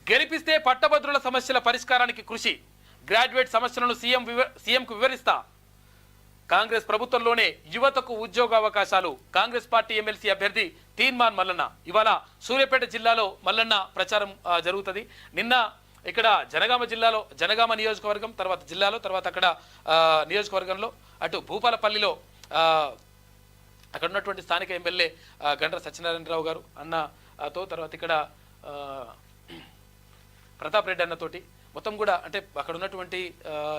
గెలిపిస్తే పట్టభద్రుల సమస్యల పరిష్కారానికి కృషి, గ్రాడ్యుయేట్ సమస్యలను సీఎంకు వివరిస్తా, కాంగ్రెస్ ప్రభుత్వంలోనే యువతకు ఉద్యోగ అవకాశాలు, కాంగ్రెస్ పార్టీ ఎమ్మెల్సీ అభ్యర్థి తీన్మాన్ మల్లన్న. ఇవాళ సూర్యాపేట జిల్లాలో మల్లన్న ప్రచారం జరుగుతుంది. నిన్న ఇక్కడ జనగామ నియోజకవర్గం, తర్వాత జిల్లాలో, తర్వాత అక్కడ నియోజకవర్గంలో, అటు భూపాలపల్లిలో అక్కడ ఉన్నటువంటి స్థానిక ఎమ్మెల్యే గండ్ర సత్యనారాయణరావు గారు అన్నతో, తర్వాత ఇక్కడ ప్రతాప్ రెడ్డి అన్నతోటి మొత్తం కూడా అంటే అక్కడ ఉన్నటువంటి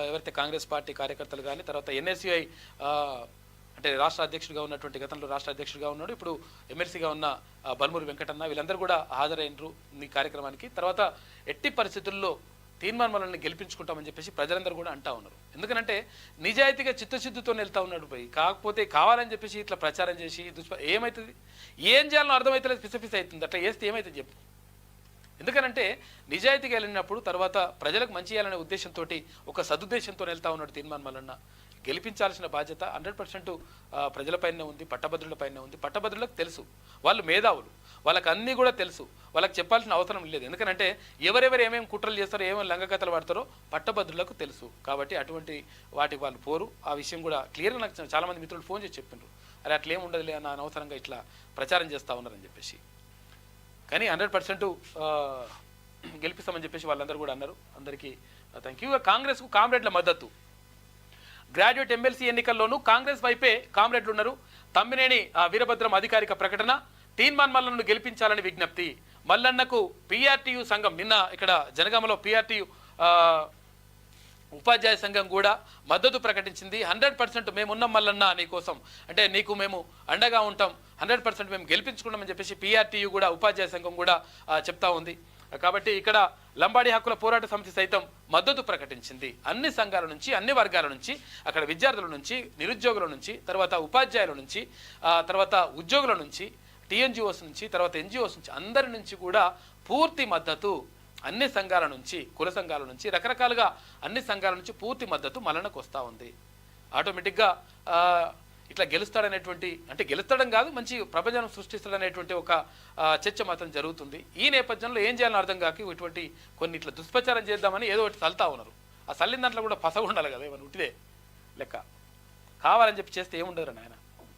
ఎవరైతే కాంగ్రెస్ పార్టీ కార్యకర్తలు కానీ, తర్వాత ఎన్ఎస్యుఐ అంటే రాష్ట్ర అధ్యక్షుడిగా ఉన్నటువంటి, గతంలో రాష్ట్ర అధ్యక్షుడిగా ఉన్నాడు, ఇప్పుడు ఎమ్మెల్సీగా ఉన్న బల్మూరి వెంకటన్న, వీళ్ళందరూ కూడా హాజరైనరు ఈ కార్యక్రమానికి. తర్వాత ఎట్టి పరిస్థితుల్లో తీర్మాన్ మల్లన్ని గెలిపించుకుంటామని చెప్పేసి ప్రజలందరూ కూడా అంటా ఉన్నారు. ఎందుకంటే నిజాయితీగా చిత్తశుద్ధితో వెళ్తా ఉన్నాడు పోయి, కాకపోతే కావాలని చెప్పేసి ఇట్లా ప్రచారం చేసి ఏమవుతుంది, ఏం చేయాలో అర్థమవుతలేదు, పిసపిస అవుతుంది. అట్లా చేస్తే ఏమవుతుంది చెప్పు. ఎందుకనంటే నిజాయితీగా వెళ్ళినప్పుడు తర్వాత ప్రజలకు మంచి చేయాలనే ఉద్దేశంతో, ఒక సదుద్దేశంతో వెళ్తా ఉన్నాడు తీర్మాన్ మల్లన్న. గెలిపించాల్సిన బాధ్యత 100% ప్రజలపైనే ఉంది, పట్టభద్రులపైనే ఉంది. పట్టభద్రులకు తెలుసు, వాళ్ళు మేధావులు, వాళ్ళకి అన్నీ కూడా తెలుసు, వాళ్ళకి చెప్పాల్సిన అవసరం లేదు. ఎందుకంటే ఎవరెవరు ఏమేమి కుట్రలు చేస్తారో, ఏమేమి లంగకథలు వాడతారో పట్టభద్రులకు తెలుసు. కాబట్టి అటువంటి వాటికి వాళ్ళు పోరు. ఆ విషయం కూడా క్లియర్గా నాకు చాలామంది మిత్రులు ఫోన్ చేసి చెప్పిండ్రు, అరే అట్లేం ఉండదులే అన్న, అనవసరంగా ఇట్లా ప్రచారం చేస్తూ ఉన్నారని చెప్పేసి. కానీ 100% గెలిపిస్తామని చెప్పేసి వాళ్ళందరూ కూడా అన్నారు. అందరికీ థ్యాంక్ యూ. కాంగ్రెస్కు కామ్రేడ్ల మద్దతు, గ్రాడ్యుయేట్ ఎమ్మెల్సీ ఎన్నికల్లోనూ కాంగ్రెస్ వైపే కామ్రేడ్లు ఉన్నారు. తమ్మినేని వీరభద్రం అధికారిక ప్రకటన, తీన్మాన్ మల్లన్నను గెలిపించాలని విజ్ఞప్తి. మల్లన్నకు పీఆర్టీయూ సంఘం నిన్న ఇక్కడ జనగామలో పీఆర్టీయూ ఉపాధ్యాయ సంఘం కూడా మద్దతు ప్రకటించింది. 100% మేమున్నాం మల్లన్న నీకోసం, అంటే నీకు మేము అండగా ఉంటాం, 100% మేము గెలిపించుకున్నామని చెప్పేసి పీఆర్టీయూ కూడా, ఉపాధ్యాయ సంఘం కూడా చెప్తా ఉంది. కాబట్టి ఇక్కడ లంబాడి హక్కుల పోరాట సమితి సైతం మద్దతు ప్రకటించింది. అన్ని సంఘాల నుంచి, అన్ని వర్గాల నుంచి, అక్కడ విద్యార్థుల నుంచి, నిరుద్యోగుల నుంచి, తర్వాత ఉపాధ్యాయుల నుంచి, తర్వాత ఉద్యోగుల నుంచి, టీఎన్జిఓస్ నుంచి, తర్వాత ఎన్జిఓస్ నుంచి, అందరి నుంచి కూడా పూర్తి మద్దతు, అన్ని సంఘాల నుంచి, కుల సంఘాల నుంచి, రకరకాలుగా అన్ని సంఘాల నుంచి పూర్తి మద్దతు మల్లన్నకు వస్తూ ఉంది. ఆటోమేటిక్గా ఇట్లా గెలుస్తాడనేటువంటి, అంటే గెలుస్తాడం కాదు, మంచి ప్రపంచం సృష్టిస్తాడనేటువంటి ఒక చర్చ మాత్రం జరుగుతుంది. ఈ నేపథ్యంలో ఏం చేయాలని అర్థం కాక ఇటువంటి కొన్ని ఇట్లా దుష్ప్రచారం చేద్దామని ఏదో ఒకటి చల్తా ఉన్నారు. ఆ చల్లిన దాంట్లో కూడా పసగా ఉండాలి కదా, ఏమన్నా ఉట్టిదే లెక్క. కావాలని చెప్పి చేస్తే ఏముండదు నాయన.